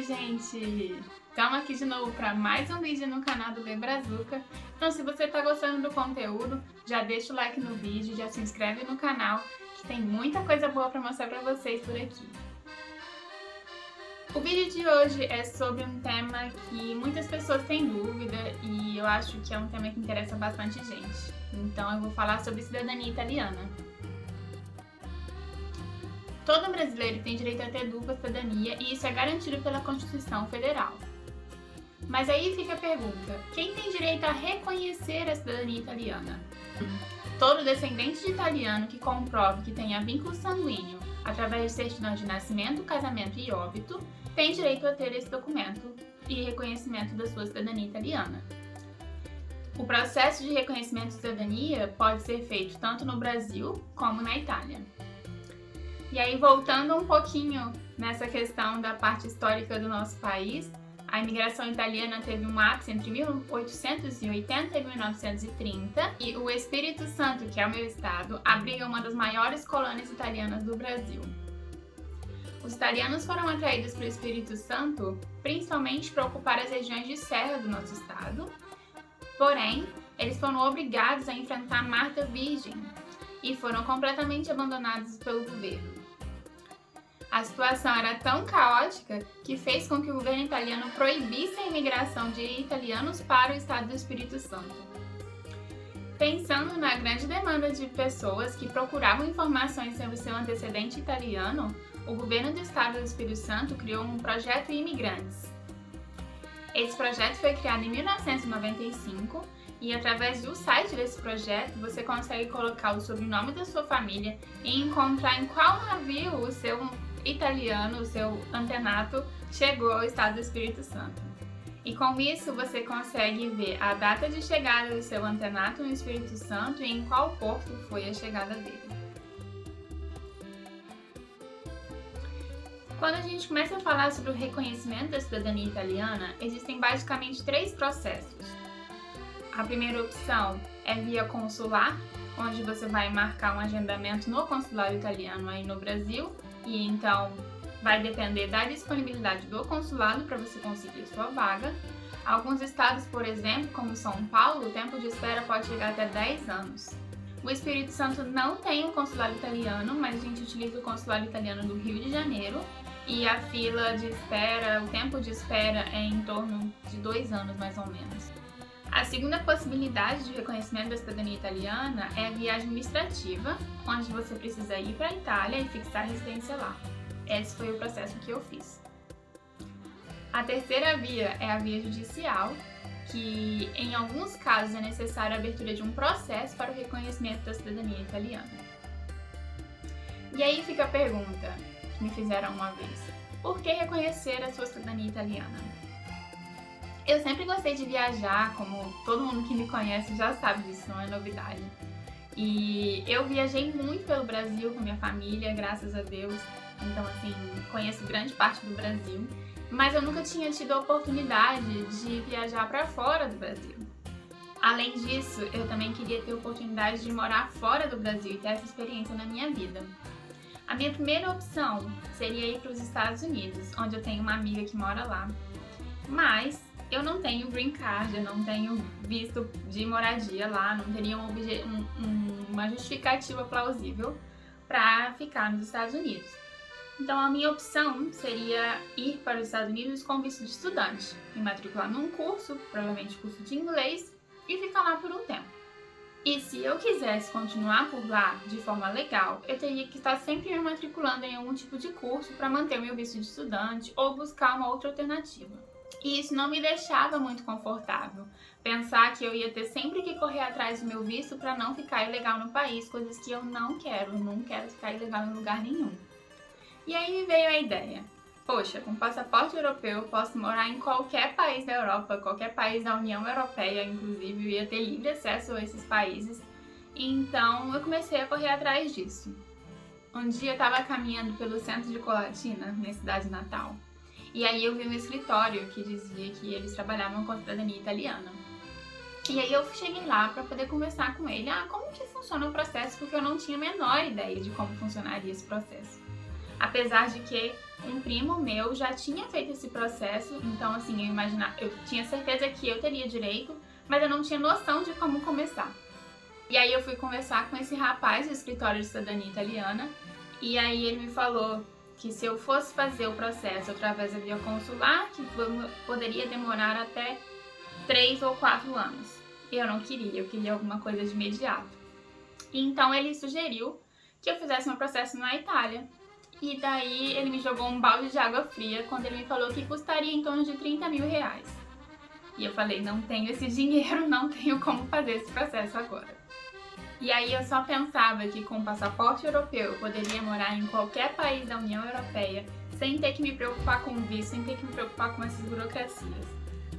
gente! Estamos aqui de novo para mais um vídeo no canal do Bebrazuca. Então, se você está gostando do conteúdo, já deixa o like no vídeo, já se inscreve no canal, que tem muita coisa boa para mostrar para vocês por aqui. O vídeo de hoje é sobre um tema que muitas pessoas têm dúvida e eu acho que é um tema que interessa bastante gente. Então, eu vou falar sobre cidadania italiana. Todo brasileiro tem direito a ter dupla cidadania e isso é garantido pela Constituição Federal. Mas aí fica a pergunta, quem tem direito a reconhecer a cidadania italiana? Todo descendente de italiano que comprove que tenha vínculo sanguíneo através de certidão de nascimento, casamento e óbito tem direito a ter esse documento e reconhecimento da sua cidadania italiana. O processo de reconhecimento de cidadania pode ser feito tanto no Brasil como na Itália. E aí, voltando um pouquinho nessa questão da parte histórica do nosso país, a imigração italiana teve um ápice entre 1880 e 1930 e o Espírito Santo, que é o meu estado, abriga uma das maiores colônias italianas do Brasil. Os italianos foram atraídos para o Espírito Santo principalmente para ocupar as regiões de serra do nosso estado, porém, eles foram obrigados a enfrentar a Marta Virgem e foram completamente abandonados pelo governo. A situação era tão caótica que fez com que o governo italiano proibisse a imigração de italianos para o estado do Espírito Santo. Pensando na grande demanda de pessoas que procuravam informações sobre seu antecedente italiano, o governo do estado do Espírito Santo criou um projeto Imigrantes. Esse projeto foi criado em 1995 e através do site desse projeto você consegue colocar o sobrenome da sua família e encontrar em qual navio o seu italiano, o seu antenato, chegou ao estado do Espírito Santo. E com isso você consegue ver a data de chegada do seu antenato no Espírito Santo e em qual porto foi a chegada dele. Quando a gente começa a falar sobre o reconhecimento da cidadania italiana, existem basicamente 3 processos. A primeira opção é via consular, onde você vai marcar um agendamento no consulado italiano aí no Brasil, e então vai depender da disponibilidade do consulado para você conseguir sua vaga. Alguns estados, por exemplo, como São Paulo, o tempo de espera pode chegar até 10 anos. O Espírito Santo não tem um consulado italiano, mas a gente utiliza o consulado italiano do Rio de Janeiro e a fila de espera, o tempo de espera é em torno de 2 anos mais ou menos. A segunda possibilidade de reconhecimento da cidadania italiana é a via administrativa, onde você precisa ir para a Itália e fixar residência lá. Esse foi o processo que eu fiz. A terceira via é a via judicial, que em alguns casos é necessária a abertura de um processo para o reconhecimento da cidadania italiana. E aí fica a pergunta que me fizeram uma vez: por que reconhecer a sua cidadania italiana? Eu sempre gostei de viajar, como todo mundo que me conhece já sabe disso, não é novidade. E eu viajei muito pelo Brasil com minha família, graças a Deus. Então, assim, conheço grande parte do Brasil. Mas eu nunca tinha tido a oportunidade de viajar para fora do Brasil. Além disso, eu também queria ter a oportunidade de morar fora do Brasil e ter essa experiência na minha vida. A minha primeira opção seria ir para os Estados Unidos, onde eu tenho uma amiga que mora lá. Mas eu não tenho green card, eu não tenho visto de moradia lá, não teria uma justificativa plausível para ficar nos Estados Unidos. Então a minha opção seria ir para os Estados Unidos com visto de estudante, me matricular num curso, provavelmente curso de inglês, e ficar lá por um tempo. E se eu quisesse continuar por lá de forma legal, eu teria que estar sempre me matriculando em algum tipo de curso para manter o meu visto de estudante ou buscar uma outra alternativa. E isso não me deixava muito confortável, pensar que eu ia ter sempre que correr atrás do meu visto para não ficar ilegal no país, coisas que eu não quero ficar ilegal em lugar nenhum. E aí me veio a ideia, poxa, com passaporte europeu eu posso morar em qualquer país da Europa, qualquer país da União Europeia, inclusive, eu ia ter livre acesso a esses países, então eu comecei a correr atrás disso. Um dia eu estava caminhando pelo centro de Colatina, minha cidade natal, e aí eu vi um escritório que dizia que eles trabalhavam com a cidadania italiana. E aí eu cheguei lá para poder conversar com ele, como que funciona o processo, porque eu não tinha a menor ideia de como funcionaria esse processo. Apesar de que Um primo meu já tinha feito esse processo, então assim, eu tinha certeza que eu teria direito, mas eu não tinha noção de como começar. E aí eu fui conversar com esse rapaz do escritório de cidadania italiana, e aí ele me falou que se eu fosse fazer o processo através da via consular, que poderia demorar até 3 ou 4 anos. Eu não queria, eu queria alguma coisa de imediato. Então ele sugeriu que eu fizesse meu processo na Itália. E daí ele me jogou um balde de água fria quando ele me falou que custaria em torno de 30 mil reais. E eu falei, não tenho esse dinheiro, não tenho como fazer esse processo agora. E aí eu só pensava que com o passaporte europeu eu poderia morar em qualquer país da União Europeia sem ter que me preocupar com visto, sem ter que me preocupar com essas burocracias.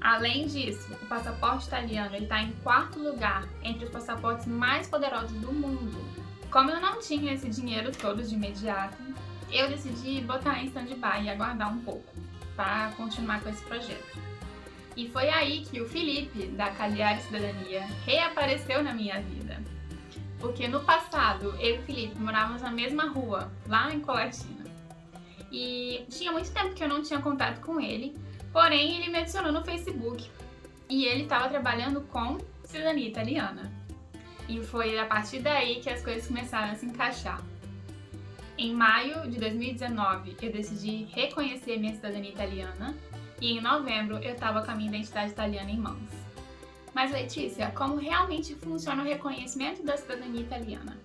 Além disso, o passaporte italiano está em 4º lugar entre os passaportes mais poderosos do mundo. Como eu não tinha esse dinheiro todo de imediato, eu decidi botar em stand-by e aguardar um pouco para continuar com esse projeto. E foi aí que o Felipe, da Cagliari Cidadania, reapareceu na minha vida. Porque no passado, eu e o Felipe morávamos na mesma rua, lá em Colatina. E tinha muito tempo que eu não tinha contato com ele, porém ele me adicionou no Facebook. E ele estava trabalhando com cidadania italiana. E foi a partir daí que as coisas começaram a se encaixar. Em maio de 2019, eu decidi reconhecer minha cidadania italiana e em novembro eu estava com a minha identidade italiana em mãos. Mas Letícia, como realmente funciona o reconhecimento da cidadania italiana?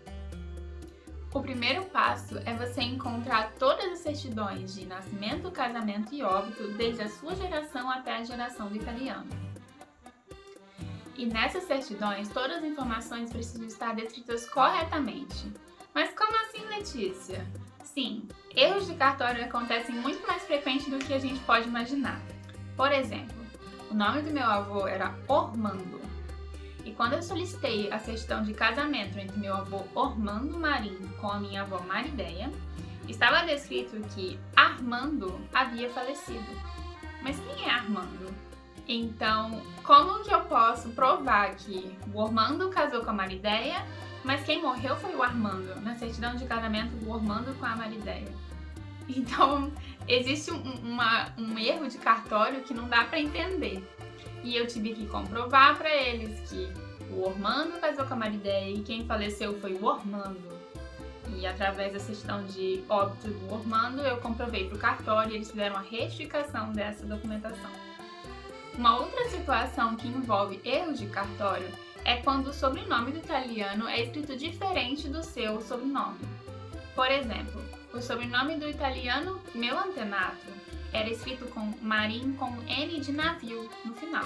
O primeiro passo é você encontrar todas as certidões de nascimento, casamento e óbito desde a sua geração até a geração do italiano. E nessas certidões, todas as informações precisam estar descritas corretamente. Mas como assim, Letícia? Sim, erros de cartório acontecem muito mais frequente do que a gente pode imaginar. Por exemplo, o nome do meu avô era Ormando. E quando eu solicitei a certidão de casamento entre meu avô Ormando Marinho com a minha avó Marideia, estava descrito que Armando havia falecido. Mas quem é Armando? Então, como que eu posso provar que o Ormando casou com a Marideia, mas quem morreu foi o Armando, na certidão de casamento do Ormando com a Marideia? Então, existe um erro de cartório que não dá para entender. E eu tive que comprovar para eles que o Ormando casou com a Marideia e quem faleceu foi o Ormando. E através da certidão de óbito do Ormando, eu comprovei para o cartório e eles fizeram a retificação dessa documentação. Uma outra situação que envolve erros de cartório é quando o sobrenome do italiano é escrito diferente do seu sobrenome. Por exemplo, o sobrenome do italiano, meu antenato, era escrito com Marim com N de navio no final,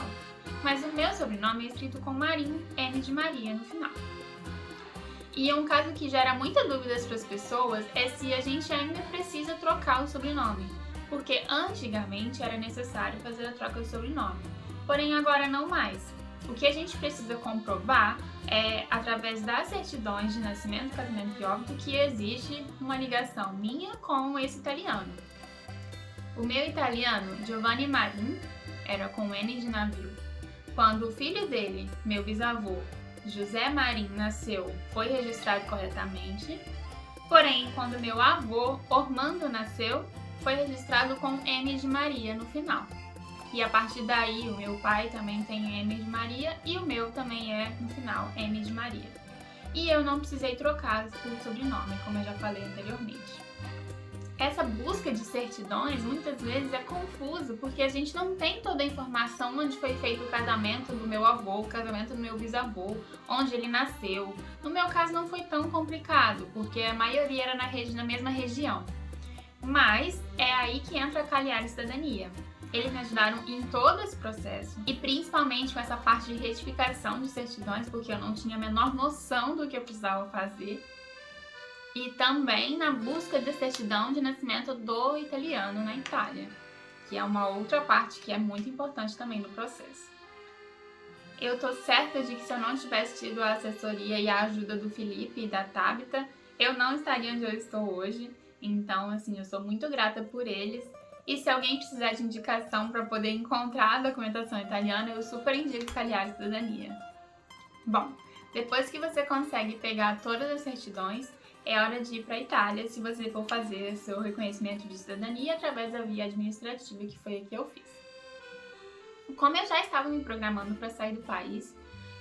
mas o meu sobrenome é escrito com Marim, N de Maria no final. E um caso que gera muita dúvidas para as pessoas é se a gente ainda precisa trocar o sobrenome, porque antigamente era necessário fazer a troca do sobrenome, porém agora não mais. O que a gente precisa comprovar é, através das certidões de nascimento, casamento e óbito, que existe uma ligação minha com esse italiano. O meu italiano, Giovanni Marin, era com N de navio. Quando o filho dele, meu bisavô, José Marim, nasceu, foi registrado corretamente. Porém, quando meu avô, Ormando, nasceu, foi registrado com M de Maria no final. E a partir daí, o meu pai também tem M de Maria e o meu também é, no final, M de Maria. E eu não precisei trocar o sobrenome, como eu já falei anteriormente. Essa busca de certidões muitas vezes é confuso, porque a gente não tem toda a informação onde foi feito o casamento do meu avô, o casamento do meu bisavô, onde ele nasceu. No meu caso não foi tão complicado, porque a maioria era na mesma região. Mas é aí que entra a Cagliari Cidadania. Eles me ajudaram em todo esse processo e principalmente com essa parte de retificação de certidões, porque eu não tinha a menor noção do que eu precisava fazer. E também na busca de certidão de nascimento do italiano na Itália, que é uma outra parte que é muito importante também no processo. Eu tô certa de que se eu não tivesse tido a assessoria e a ajuda do Felipe e da Tabita, eu não estaria onde eu estou hoje. Então, assim, eu sou muito grata por eles. E se alguém precisar de indicação para poder encontrar a documentação italiana, eu super indico Cagliari Cidadania. Bom, depois que você consegue pegar todas as certidões, é hora de ir para a Itália se você for fazer seu reconhecimento de cidadania através da via administrativa, que foi a que eu fiz. Como eu já estava me programando para sair do país,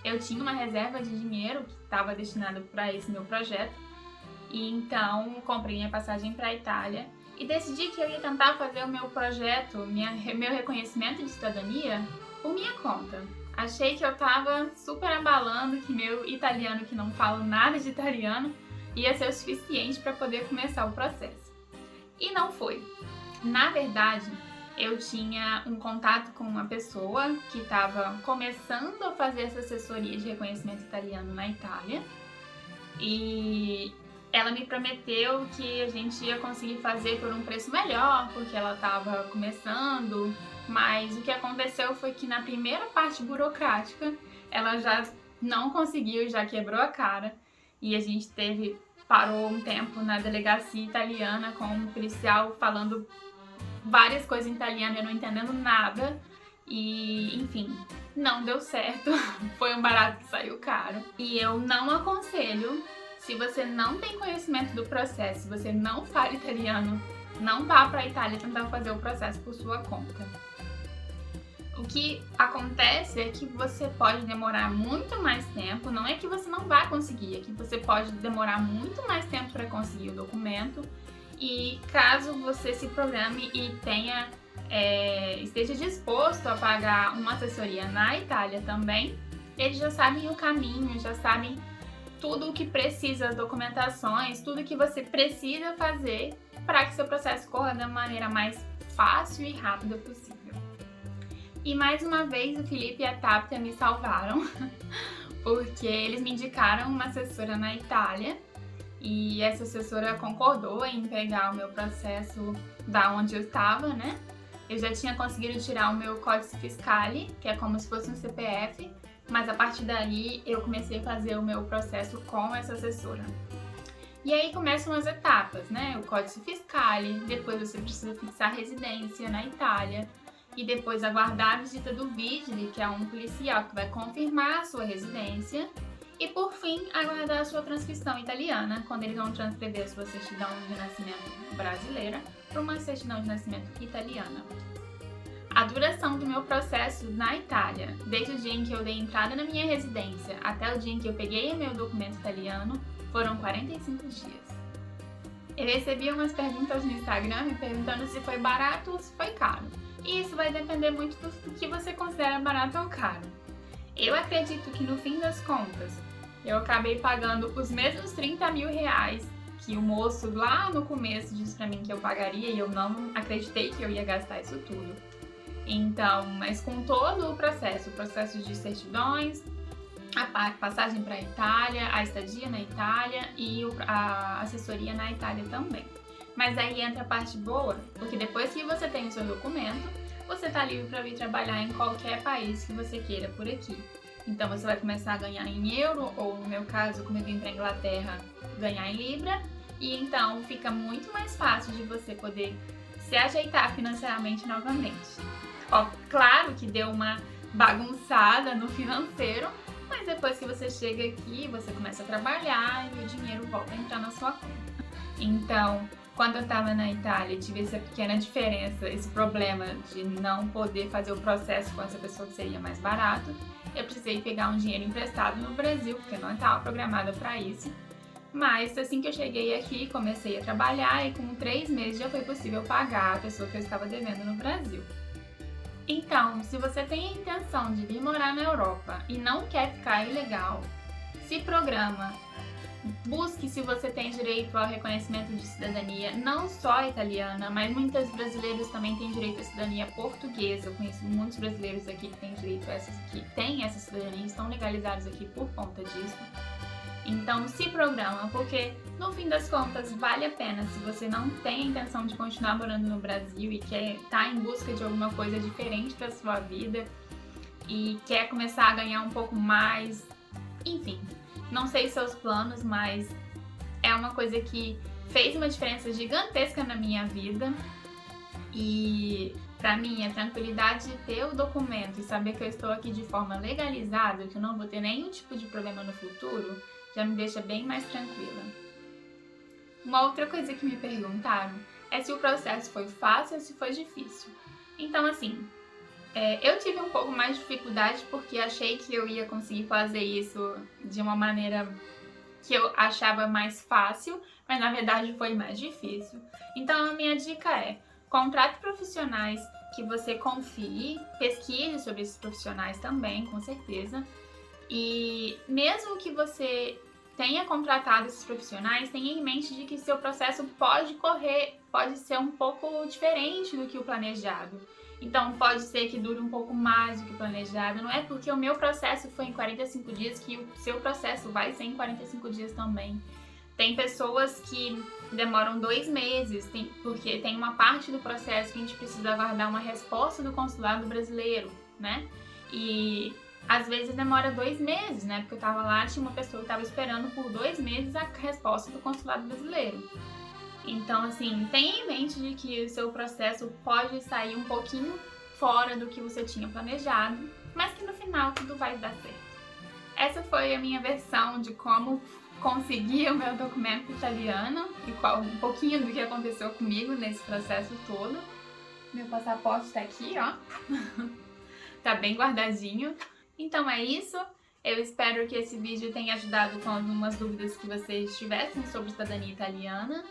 eu tinha uma reserva de dinheiro que estava destinada para esse meu projeto, e então comprei minha passagem para a Itália e decidi que eu ia tentar fazer o meu projeto, meu reconhecimento de cidadania, por minha conta. Achei que eu estava super abalando, que meu italiano, que não falo nada de italiano, ia ser o suficiente para poder começar o processo. E não foi. Na verdade, eu tinha um contato com uma pessoa que estava começando a fazer essa assessoria de reconhecimento italiano na Itália, e ela me prometeu que a gente ia conseguir fazer por um preço melhor, porque ela estava começando, mas o que aconteceu foi que na primeira parte burocrática ela já não conseguiu, já quebrou a cara, e a gente parou um tempo na delegacia italiana com um policial falando várias coisas em italiano, eu não entendendo nada, e enfim, não deu certo, foi um barato que saiu caro. E eu não aconselho, se você não tem conhecimento do processo, se você não fala italiano, não vá para a Itália tentar fazer o processo por sua conta. O que acontece é que você pode demorar muito mais tempo, não é que você não vai conseguir, é que você pode demorar muito mais tempo para conseguir o documento, e caso você se programe e esteja disposto a pagar uma assessoria na Itália também, eles já sabem o caminho, já sabem tudo o que precisa, as documentações, tudo o que você precisa fazer para que seu processo corra da maneira mais fácil e rápida possível. E mais uma vez o Felipe e a Tapia me salvaram, porque eles me indicaram uma assessora na Itália, e essa assessora concordou em pegar o meu processo da onde eu estava, né? Eu já tinha conseguido tirar o meu Códice Fiscale, que é como se fosse um CPF, mas a partir daí eu comecei a fazer o meu processo com essa assessora. E aí começam as etapas, né? O Códice Fiscale, depois você precisa fixar residência na Itália, e depois aguardar a visita do vigile, que é um policial que vai confirmar a sua residência, e por fim aguardar a sua transcrição italiana, quando eles vão transcrever a sua certidão de nascimento brasileira para uma certidão de nascimento italiana. A duração do meu processo na Itália, desde o dia em que eu dei entrada na minha residência até o dia em que eu peguei o meu documento italiano, foram 45 dias. Eu recebi umas perguntas no Instagram me perguntando se foi barato ou se foi caro. E isso vai depender muito do que você considera barato ou caro. Eu acredito que no fim das contas, eu acabei pagando os mesmos 30 mil reais que o moço lá no começo disse pra mim que eu pagaria, e eu não acreditei que eu ia gastar isso tudo. Então, mas com todo o processo de certidões, a passagem para a Itália, a estadia na Itália e a assessoria na Itália também. Mas aí entra a parte boa, porque depois que você tem o seu documento, você tá livre para vir trabalhar em qualquer país que você queira por aqui. Então você vai começar a ganhar em euro, ou no meu caso, como eu vim para Inglaterra, ganhar em libra, e então fica muito mais fácil de você poder se ajeitar financeiramente novamente. Ó, claro que deu uma bagunçada no financeiro, mas depois que você chega aqui, você começa a trabalhar e o dinheiro volta a entrar na sua conta. Então, quando eu estava na Itália, tive essa pequena diferença, esse problema de não poder fazer o processo com essa pessoa que seria mais barato. Eu precisei pegar um dinheiro emprestado no Brasil, porque eu não estava programada para isso. Mas assim que eu cheguei aqui, comecei a trabalhar e com 3 meses já foi possível pagar a pessoa que eu estava devendo no Brasil. Então, se você tem a intenção de vir morar na Europa e não quer ficar ilegal, se programa. Busque se você tem direito ao reconhecimento de cidadania, não só italiana, mas muitos brasileiros também têm direito à cidadania portuguesa. Eu conheço muitos brasileiros aqui que têm direito a têm essa cidadania, estão legalizados aqui por conta disso. Então se programa, porque no fim das contas vale a pena se você não tem a intenção de continuar morando no Brasil e quer estar em busca de alguma coisa diferente para sua vida e quer começar a ganhar um pouco mais, enfim. Não sei seus planos, mas é uma coisa que fez uma diferença gigantesca na minha vida. E pra mim, a tranquilidade de ter o documento e saber que eu estou aqui de forma legalizada, que eu não vou ter nenhum tipo de problema no futuro, já me deixa bem mais tranquila. Uma outra coisa que me perguntaram é se o processo foi fácil ou se foi difícil. Então, assim, eu tive um pouco mais de dificuldade porque achei que eu ia conseguir fazer isso de uma maneira que eu achava mais fácil, mas na verdade foi mais difícil. Então, a minha dica é: contrate profissionais que você confie, pesquise sobre esses profissionais também, com certeza. E mesmo que você tenha contratado esses profissionais, tenha em mente de que seu processo pode ser um pouco diferente do que o planejado. Então, pode ser que dure um pouco mais do que o planejado. Não é porque o meu processo foi em 45 dias que o seu processo vai ser em 45 dias também. Tem pessoas que demoram 2 meses, porque tem uma parte do processo que a gente precisa aguardar uma resposta do consulado brasileiro, né? E às vezes demora 2 meses, né? Porque eu tava lá, tinha uma pessoa que tava esperando por 2 meses a resposta do consulado brasileiro. Então, assim, tenha em mente de que o seu processo pode sair um pouquinho fora do que você tinha planejado, mas que no final tudo vai dar certo. Essa foi a minha versão de como consegui o meu documento italiano e um pouquinho do que aconteceu comigo nesse processo todo. Meu passaporte tá aqui, ó. Tá bem guardadinho. Então é isso. Eu espero que esse vídeo tenha ajudado com algumas dúvidas que vocês tivessem sobre cidadania italiana.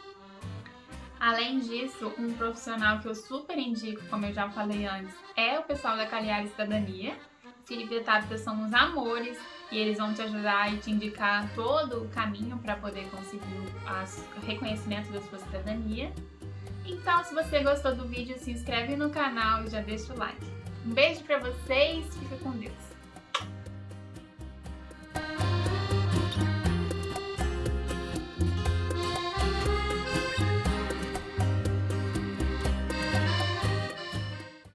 Além disso, um profissional que eu super indico, como eu já falei antes, é o pessoal da Cagliari Cidadania. Felipe e Tabita são uns amores e eles vão te ajudar e te indicar todo o caminho para poder conseguir o reconhecimento da sua cidadania. Então, se você gostou do vídeo, se inscreve no canal e já deixa o like. Um beijo para vocês, fica com Deus!